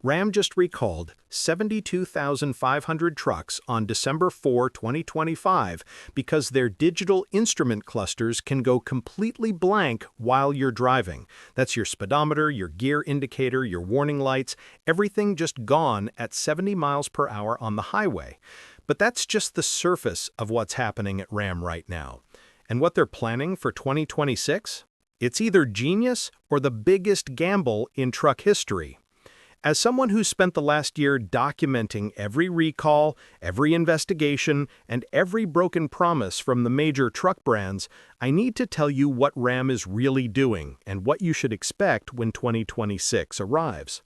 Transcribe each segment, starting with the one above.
Ram just recalled 72,500 trucks on December 4, 2025 because their digital instrument clusters can go completely blank while you're driving. That's your speedometer, your gear indicator, your warning lights, everything just gone at 70 miles per hour on the highway. But that's just the surface of what's happening at Ram right now. And what they're planning for 2026? It's either genius or the biggest gamble in truck history. As someone who's spent the last year documenting every recall, every investigation, and every broken promise from the major truck brands, I need to tell you what Ram is really doing and what you should expect when 2026 arrives.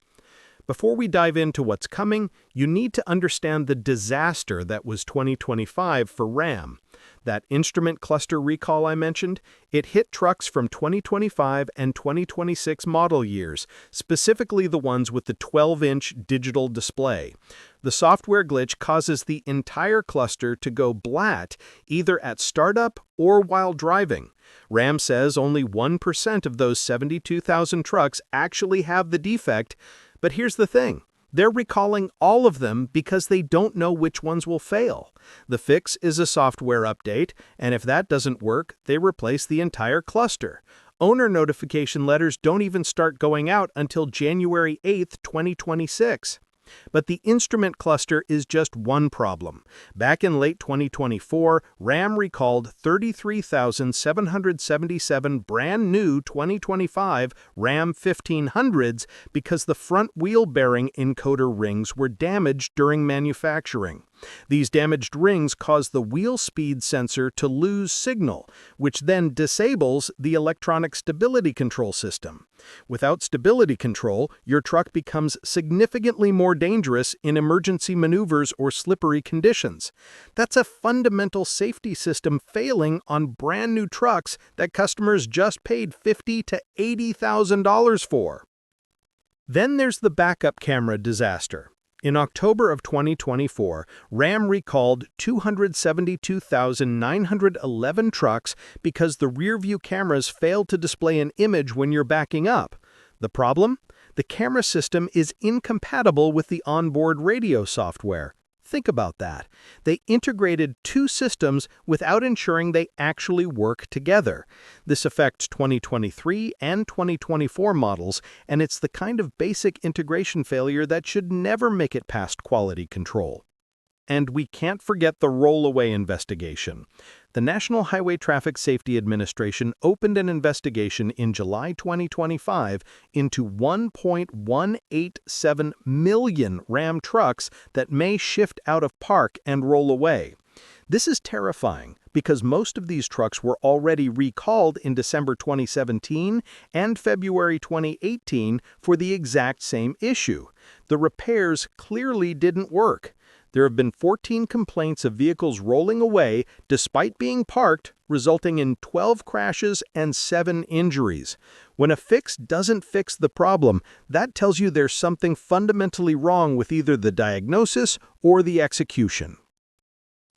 Before we dive into what's coming, you need to understand the disaster that was 2025 for Ram. That instrument cluster recall I mentioned, it hit trucks from 2025 and 2026 model years, specifically the ones with the 12-inch digital display. The software glitch causes the entire cluster to go blat, either at startup or while driving. Ram says only 1% of those 72,000 trucks actually have the defect, but here's the thing. They're recalling all of them because they don't know which ones will fail. The fix is a software update, and if that doesn't work, they replace the entire cluster. Owner notification letters don't even start going out until January 8, 2026. But the instrument cluster is just one problem. Back in late 2024, Ram recalled 33,777 brand new 2025 Ram 1500s because the front wheel bearing encoder rings were damaged during manufacturing. These damaged rings cause the wheel speed sensor to lose signal, which then disables the electronic stability control system. Without stability control, your truck becomes significantly more dangerous in emergency maneuvers or slippery conditions. That's a fundamental safety system failing on brand new trucks that customers just paid $50,000 to $80,000 for. Then there's the backup camera disaster. In October of 2024, Ram recalled 272,911 trucks because the rear-view cameras failed to display an image when you're backing up. The problem? The camera system is incompatible with the onboard radio software. Think about that. They integrated two systems without ensuring they actually work together. This affects 2023 and 2024 models, and it's the kind of basic integration failure that should never make it past quality control. And we can't forget the rollaway investigation. The National Highway Traffic Safety Administration opened an investigation in July 2025 into 1.187 million Ram trucks that may shift out of park and roll away. This is terrifying because most of these trucks were already recalled in December 2017 and February 2018 for the exact same issue. The repairs clearly didn't work. There have been 14 complaints of vehicles rolling away despite being parked, resulting in 12 crashes and 7 injuries. When a fix doesn't fix the problem, that tells you there's something fundamentally wrong with either the diagnosis or the execution.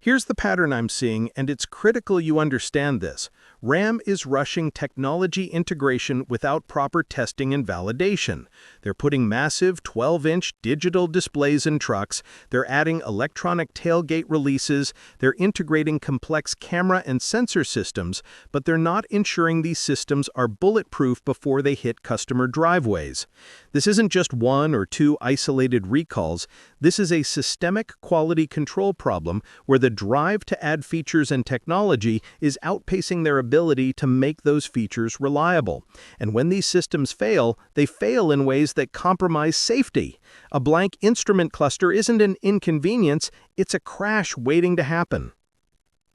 Here's the pattern I'm seeing, and it's critical you understand this. Ram is rushing technology integration without proper testing and validation. They're putting massive 12-inch digital displays in trucks, they're adding electronic tailgate releases, they're integrating complex camera and sensor systems, but they're not ensuring these systems are bulletproof before they hit customer driveways. This isn't just one or two isolated recalls. This is a systemic quality control problem where the drive to add features and technology is outpacing their ability to make those features reliable. And when these systems fail, they fail in ways that compromise safety. A blank instrument cluster isn't an inconvenience, it's a crash waiting to happen.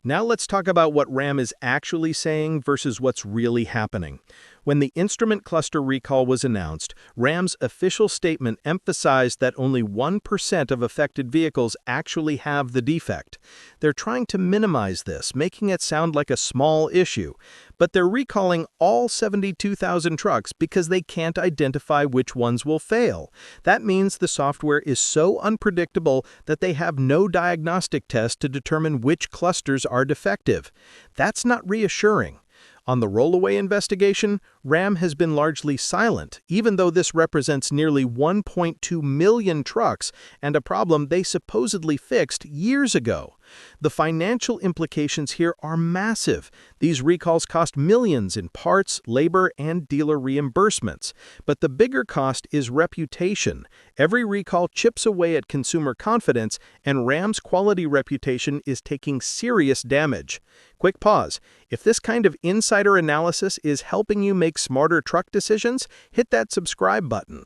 Now let's talk about what Ram is actually saying versus what's really happening. When the instrument cluster recall was announced, Ram's official statement emphasized that only 1% of affected vehicles actually have the defect. They're trying to minimize this, making it sound like a small issue. But they're recalling all 72,000 trucks because they can't identify which ones will fail. That means the software is so unpredictable that they have no diagnostic test to determine which clusters are defective. That's not reassuring. On the rollaway investigation, Ram has been largely silent, even though this represents nearly 1.2 million trucks and a problem they supposedly fixed years ago. The financial implications here are massive. These recalls cost millions in parts, labor, and dealer reimbursements. But the bigger cost is reputation. Every recall chips away at consumer confidence, and Ram's quality reputation is taking serious damage. Quick pause. If this kind of insider analysis is helping you make smarter truck decisions, hit that subscribe button.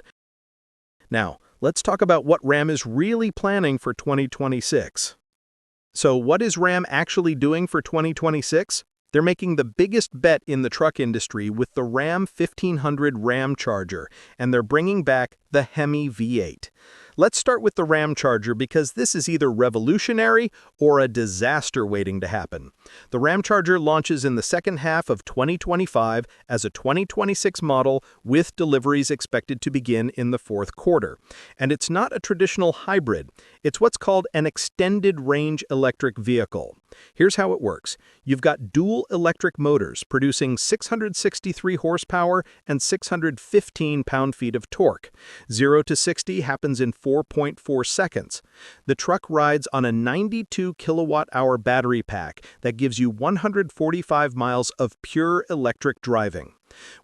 Now, let's talk about what Ram is really planning for 2026. So what is Ram actually doing for 2026? They're making the biggest bet in the truck industry with the Ram 1500 Ramcharger, and they're bringing back the HEMI V8. Let's start with the Ramcharger because this is either revolutionary or a disaster waiting to happen. The Ramcharger launches in the second half of 2025 as a 2026 model with deliveries expected to begin in the fourth quarter. And it's not a traditional hybrid. It's what's called an extended range electric vehicle. Here's how it works. You've got dual electric motors producing 663 horsepower and 615 pound-feet of torque. 0 to 60 happens in 4.4 seconds. The truck rides on a 92 kilowatt-hour battery pack that gives you 145 miles of pure electric driving.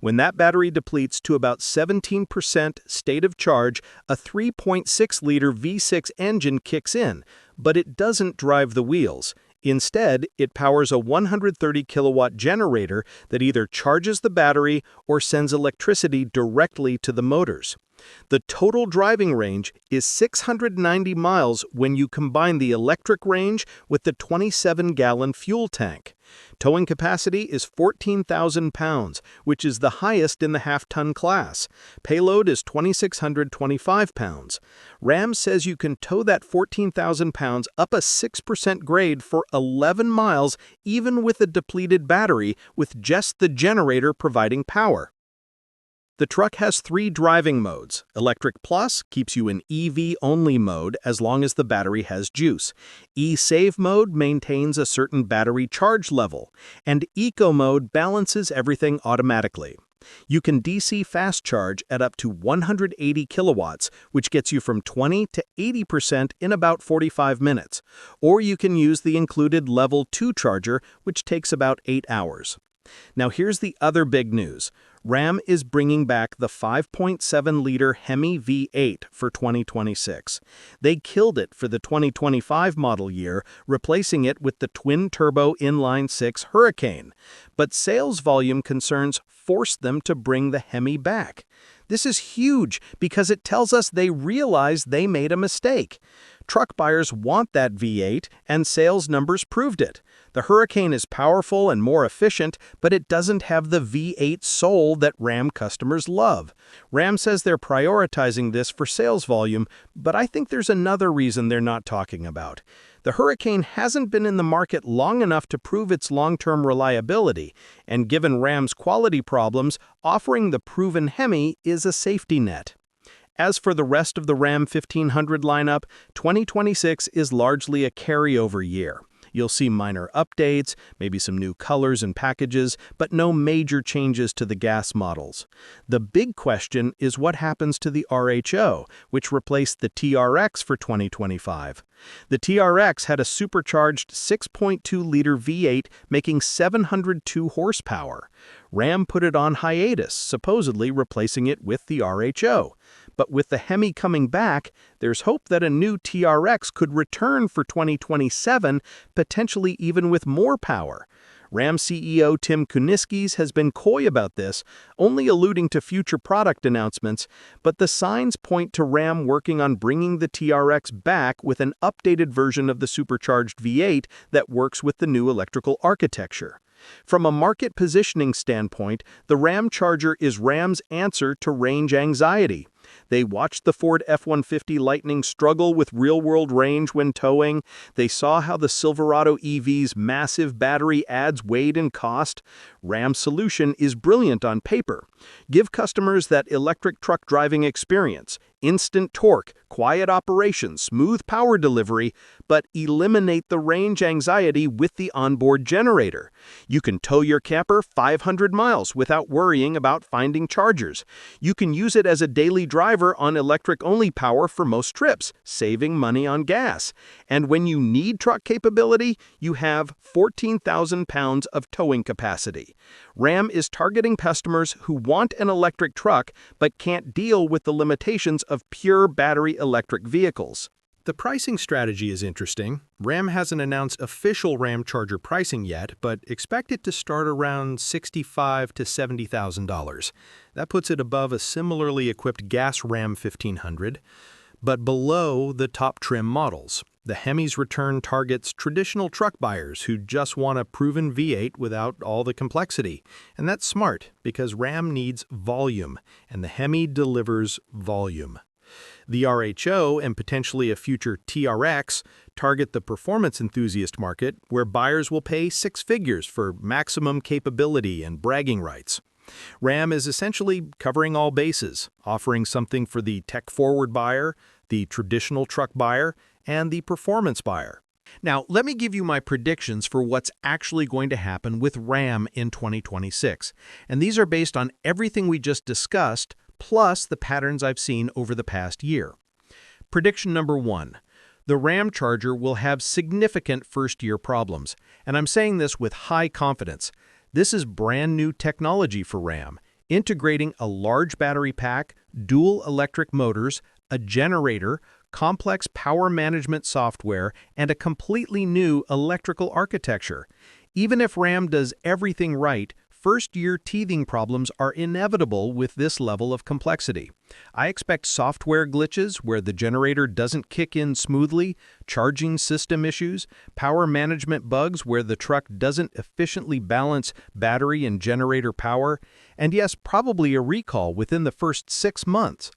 When that battery depletes to about 17% state of charge, a 3.6-liter V6 engine kicks in, but it doesn't drive the wheels. Instead, it powers a 130 kilowatt generator that either charges the battery or sends electricity directly to the motors. The total driving range is 690 miles when you combine the electric range with the 27-gallon fuel tank. Towing capacity is 14,000 pounds, which is the highest in the half-ton class. Payload is 2,625 pounds. Ram says you can tow that 14,000 pounds up a 6% grade for 11 miles, even with a depleted battery, with just the generator providing power. The truck has 3 driving modes. Electric Plus keeps you in EV-only mode as long as the battery has juice. E-Save mode maintains a certain battery charge level. And Eco mode balances everything automatically. You can DC fast charge at up to 180 kilowatts, which gets you from 20 to 80% in about 45 minutes. Or you can use the included Level 2 charger, which takes about 8 hours. Now here's the other big news. Ram is bringing back the 5.7-liter HEMI V8 for 2026. They killed it for the 2025 model year, replacing it with the twin-turbo inline-6 Hurricane. But sales volume concerns forced them to bring the HEMI back. This is huge because it tells us they realize they made a mistake. Truck buyers want that V8, and sales numbers proved it. The Hurricane is powerful and more efficient, but it doesn't have the V8 soul that Ram customers love. Ram says they're prioritizing this for sales volume, but I think there's another reason they're not talking about. The Hurricane hasn't been in the market long enough to prove its long-term reliability, and given Ram's quality problems, offering the proven HEMI is a safety net. As for the rest of the Ram 1500 lineup, 2026 is largely a carryover year. You'll see minor updates, maybe some new colors and packages, but no major changes to the gas models. The big question is what happens to the RHO, which replaced the TRX for 2025. The TRX had a supercharged 6.2-liter V8 making 702 horsepower. Ram put it on hiatus, supposedly replacing it with the RHO. But with the HEMI coming back, there's hope that a new TRX could return for 2027, potentially even with more power. Ram CEO Tim Kuniskis has been coy about this, only alluding to future product announcements, but the signs point to Ram working on bringing the TRX back with an updated version of the supercharged V8 that works with the new electrical architecture. From a market positioning standpoint, the Ramcharger is Ram's answer to range anxiety. They watched the Ford F-150 Lightning struggle with real-world range when towing. They saw how the Silverado EV's massive battery adds weight and cost. Ram's solution is brilliant on paper. Give customers that electric truck driving experience, instant torque, quiet operation, smooth power delivery, but eliminate the range anxiety with the onboard generator. You can tow your camper 500 miles without worrying about finding chargers. You can use it as a daily driver on electric-only power for most trips, saving money on gas. And when you need truck capability, you have 14,000 pounds of towing capacity. Ram is targeting customers who want an electric truck but can't deal with the limitations of pure battery electric vehicles. The pricing strategy is interesting. Ram hasn't announced official Ramcharger pricing yet, but expect it to start around $65,000 to $70,000. That puts it above a similarly equipped gas Ram 1500, but below the top trim models. The HEMI's return targets traditional truck buyers who just want a proven V8 without all the complexity. And that's smart, because Ram needs volume, and the HEMI delivers volume. The RHO and potentially a future TRX target the performance enthusiast market, where buyers will pay six figures for maximum capability and bragging rights. Ram is essentially covering all bases, offering something for the tech-forward buyer, the traditional truck buyer, and the performance buyer. Now, let me give you my predictions for what's actually going to happen with Ram in 2026. And these are based on everything we just discussed, plus the patterns I've seen over the past year. Prediction number 1. The Ramcharger will have significant first-year problems, and I'm saying this with high confidence. This is brand new technology for Ram, integrating a large battery pack, dual electric motors, a generator, complex power management software, and a completely new electrical architecture. Even if Ram does everything right, first-year teething problems are inevitable with this level of complexity. I expect software glitches where the generator doesn't kick in smoothly, charging system issues, power management bugs where the truck doesn't efficiently balance battery and generator power, and yes, probably a recall within the first 6 months.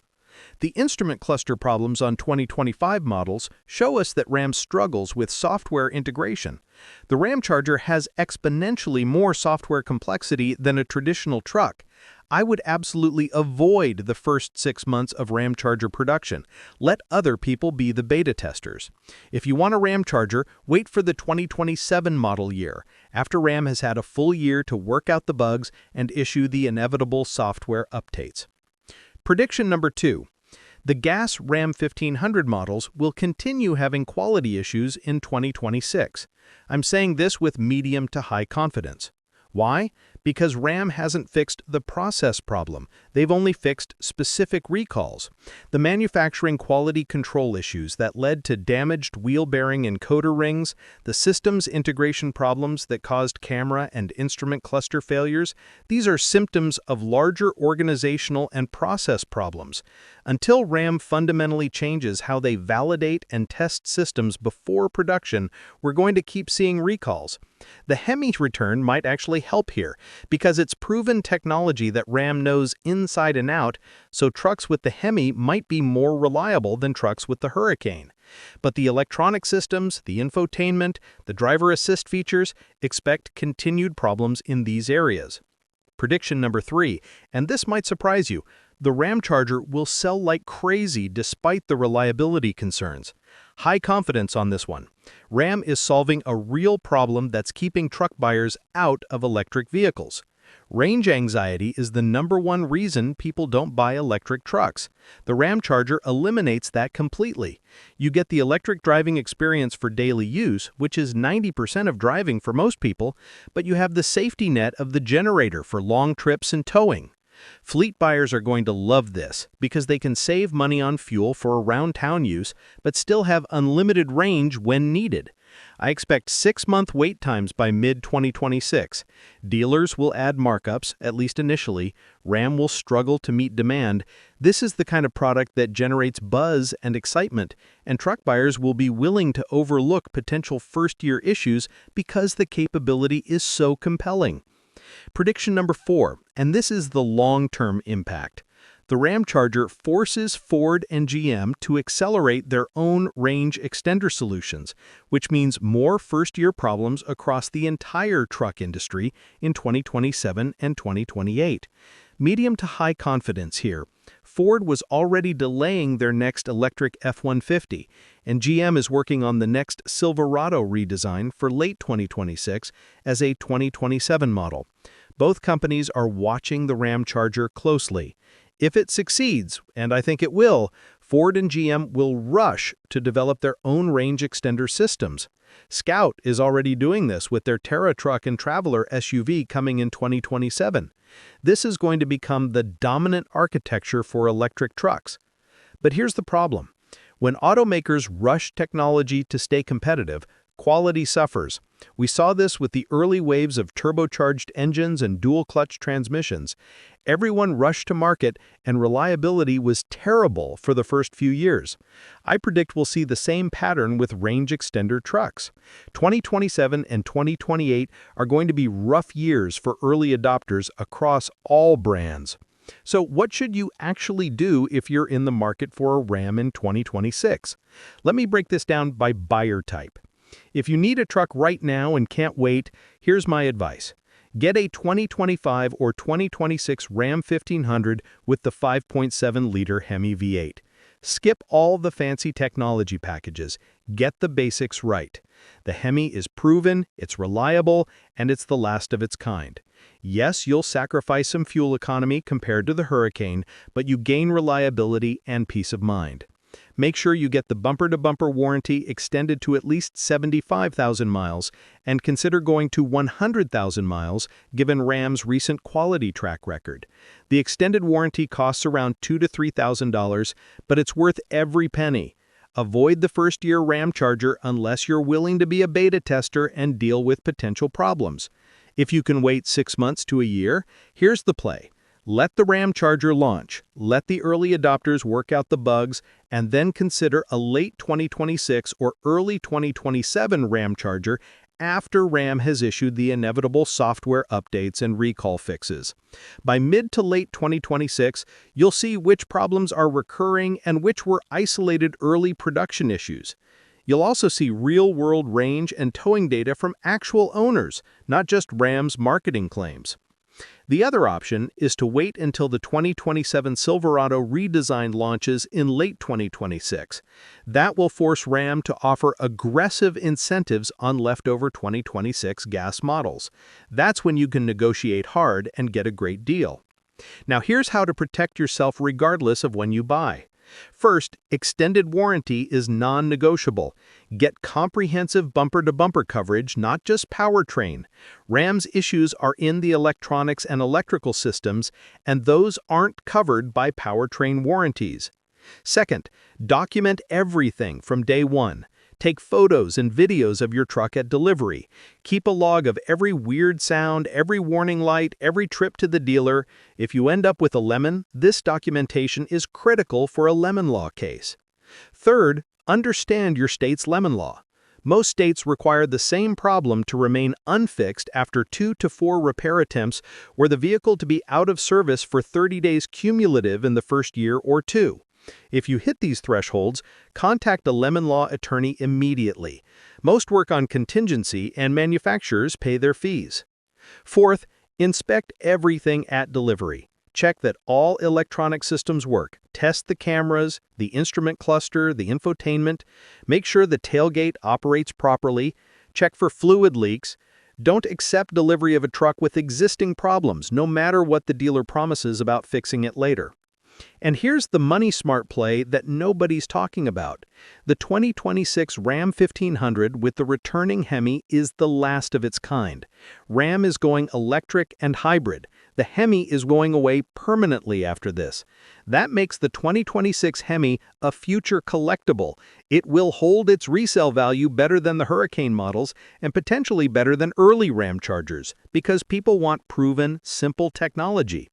The instrument cluster problems on 2025 models show us that Ram struggles with software integration. The Ramcharger has exponentially more software complexity than a traditional truck. I would absolutely avoid the first 6 months of Ramcharger production. Let other people be the beta testers. If you want a Ramcharger, wait for the 2027 model year, after Ram has had a full year to work out the bugs and issue the inevitable software updates. Prediction number 2. The gas Ram 1500 models will continue having quality issues in 2026. I'm saying this with medium to high confidence. Why? Because Ram hasn't fixed the process problem. They've only fixed specific recalls. The manufacturing quality control issues that led to damaged wheel bearing and coder rings, the systems integration problems that caused camera and instrument cluster failures, these are symptoms of larger organizational and process problems. Until Ram fundamentally changes how they validate and test systems before production, we're going to keep seeing recalls. The HEMI return might actually help here, because it's proven technology that Ram knows inside and out, so trucks with the HEMI might be more reliable than trucks with the Hurricane. But the electronic systems, the infotainment, the driver assist features, expect continued problems in these areas. Prediction number 3, and this might surprise you, the Ramcharger will sell like crazy despite the reliability concerns. High confidence on this one. Ram is solving a real problem that's keeping truck buyers out of electric vehicles. Range anxiety is the #1 reason people don't buy electric trucks. The Ramcharger eliminates that completely. You get the electric driving experience for daily use, which is 90% of driving for most people, but you have the safety net of the generator for long trips and towing. Fleet buyers are going to love this because they can save money on fuel for around-town use but still have unlimited range when needed. I expect 6-month wait times by mid-2026. Dealers will add markups, at least initially. Ram will struggle to meet demand. This is the kind of product that generates buzz and excitement, and truck buyers will be willing to overlook potential first-year issues because the capability is so compelling. Prediction number 4, and this is the long-term impact. The Ramcharger forces Ford and GM to accelerate their own range extender solutions, which means more first-year problems across the entire truck industry in 2027 and 2028. Medium to high confidence here. Ford was already delaying their next electric F-150, and GM is working on the next Silverado redesign for late 2026 as a 2027 model. Both companies are watching the Ramcharger closely. If it succeeds, and I think it will, Ford and GM will rush to develop their own range extender systems. Scout is already doing this with their Terra truck and Traveler SUV coming in 2027. This is going to become the dominant architecture for electric trucks. But here's the problem. When automakers rush technology to stay competitive, quality suffers. We saw this with the early waves of turbocharged engines and dual-clutch transmissions. Everyone rushed to market, and reliability was terrible for the first few years. I predict we'll see the same pattern with range extender trucks. 2027 and 2028 are going to be rough years for early adopters across all brands. So what should you actually do if you're in the market for a Ram in 2026? Let me break this down by buyer type. If you need a truck right now and can't wait, here's my advice. Get a 2025 or 2026 Ram 1500 with the 5.7-liter HEMI V8. Skip all the fancy technology packages. Get the basics right. The HEMI is proven, it's reliable, and it's the last of its kind. Yes, you'll sacrifice some fuel economy compared to the Hurricane, but you gain reliability and peace of mind. Make sure you get the bumper-to-bumper warranty extended to at least 75,000 miles, and consider going to 100,000 miles given Ram's recent quality track record. The extended warranty costs around $2,000 to $3,000, but it's worth every penny. Avoid the first-year Ramcharger unless you're willing to be a beta tester and deal with potential problems. If you can wait 6 months to a year, here's the play. Let the Ramcharger launch, let the early adopters work out the bugs, and then consider a late 2026 or early 2027 Ramcharger after Ram has issued the inevitable software updates and recall fixes. By mid to late 2026, you'll see which problems are recurring and which were isolated early production issues. You'll also see real-world range and towing data from actual owners, not just Ram's marketing claims. The other option is to wait until the 2027 Silverado redesign launches in late 2026. That will force Ram to offer aggressive incentives on leftover 2026 gas models. That's when you can negotiate hard and get a great deal. Now here's how to protect yourself regardless of when you buy. First, extended warranty is non-negotiable. Get comprehensive bumper-to-bumper coverage, not just powertrain. Ram's issues are in the electronics and electrical systems, and those aren't covered by powertrain warranties. Second, document everything from day one. Take photos and videos of your truck at delivery. Keep a log of every weird sound, every warning light, every trip to the dealer. If you end up with a lemon, this documentation is critical for a lemon law case. Third, understand your state's lemon law. Most states require the same problem to remain unfixed after 2 to 4 repair attempts, or the vehicle to be out of service for 30 days cumulative in the first year or two. If you hit these thresholds, contact a lemon law attorney immediately. Most work on contingency, and manufacturers pay their fees. Fourth, inspect everything at delivery. Check that all electronic systems work. Test the cameras, the instrument cluster, the infotainment. Make sure the tailgate operates properly. Check for fluid leaks. Don't accept delivery of a truck with existing problems, no matter what the dealer promises about fixing it later. And here's the money-smart play that nobody's talking about. The 2026 Ram 1500 with the returning HEMI is the last of its kind. Ram is going electric and hybrid. The HEMI is going away permanently after this. That makes the 2026 HEMI a future collectible. It will hold its resale value better than the Hurricane models and potentially better than early Ramchargers because people want proven, simple technology.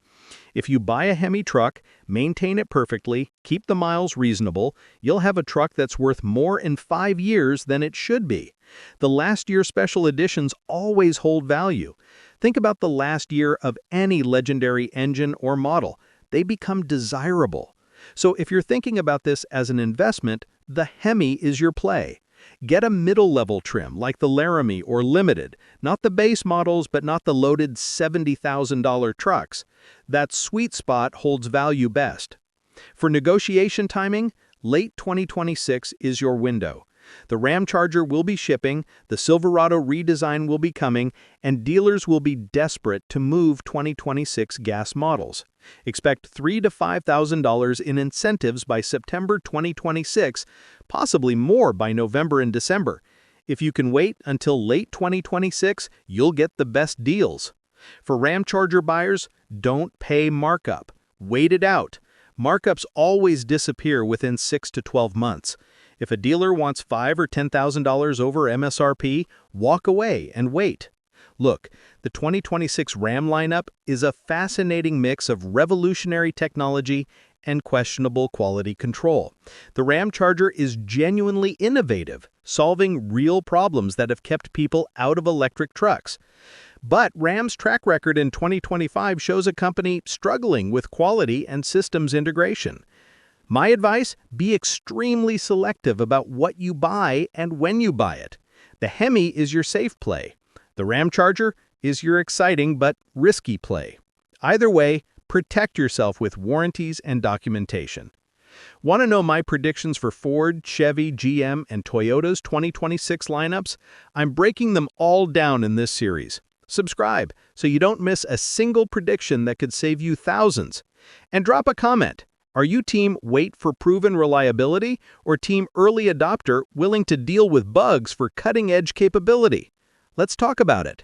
If you buy a HEMI truck, maintain it perfectly, keep the miles reasonable, you'll have a truck that's worth more in 5 years than it should be. The last year special editions always hold value. Think about the last year of any legendary engine or model. They become desirable. So if you're thinking about this as an investment, the HEMI is your play. Get a middle-level trim like the Laramie or Limited, not the base models but not the loaded $70,000 trucks. That sweet spot holds value best. For negotiation timing, late 2026 is your window. The Ramcharger will be shipping, the Silverado redesign will be coming, and dealers will be desperate to move 2026 gas models. Expect $3,000 to $5,000 in incentives by September 2026, possibly more by November and December. If you can wait until late 2026, you'll get the best deals. For Ramcharger buyers, don't pay markup. Wait it out. Markups always disappear within 6 to 12 months. If a dealer wants $5,000 or $10,000 over MSRP, walk away and wait. Look, the 2026 Ram lineup is a fascinating mix of revolutionary technology and questionable quality control. The Ramcharger is genuinely innovative, solving real problems that have kept people out of electric trucks. But Ram's track record in 2025 shows a company struggling with quality and systems integration. My advice, be extremely selective about what you buy and when you buy it. The HEMI is your safe play. The Ramcharger is your exciting but risky play. Either way, protect yourself with warranties and documentation. Want to know my predictions for Ford, Chevy, GM, and Toyota's 2026 lineups? I'm breaking them all down in this series. Subscribe so you don't miss a single prediction that could save you thousands. And drop a comment. Are you team wait for proven reliability or team early adopter willing to deal with bugs for cutting-edge capability? Let's talk about it.